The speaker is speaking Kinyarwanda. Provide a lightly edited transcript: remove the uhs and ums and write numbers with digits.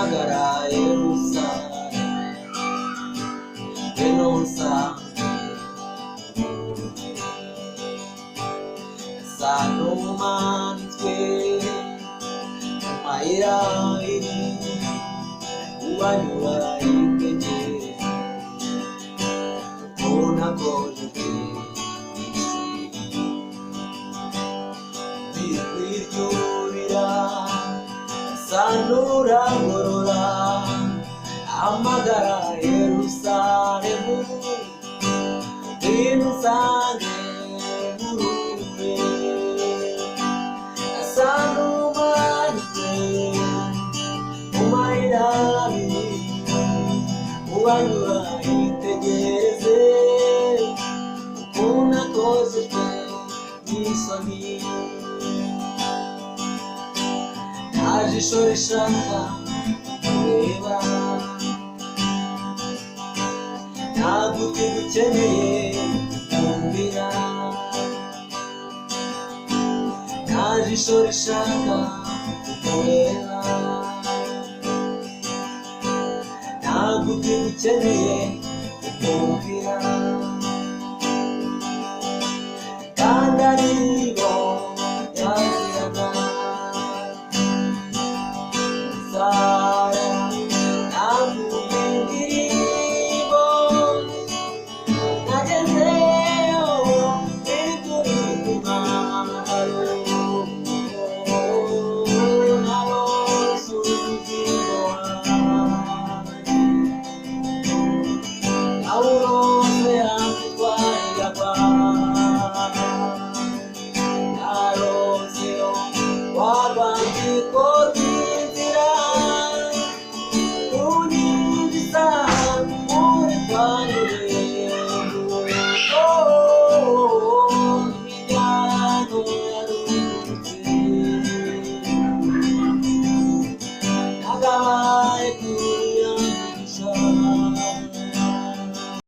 amagara Yerusalemu ngwino unsange asa n'umanitswe mu mayira abiri ubanyura yitegereza ubona ko bikwiryohera asa n'urangorora amagara Yerusalemu ngwino unsange nguruwe asa n'umanitswe mu mayira abiri ubanyura yitegereze ukuntu akozejwe n'isoni nta jisho rishaka kureba nta gutwi gukeneye kumvira nta jisho rishaka kureba nta gutwi gukeneye kumvira kandi ari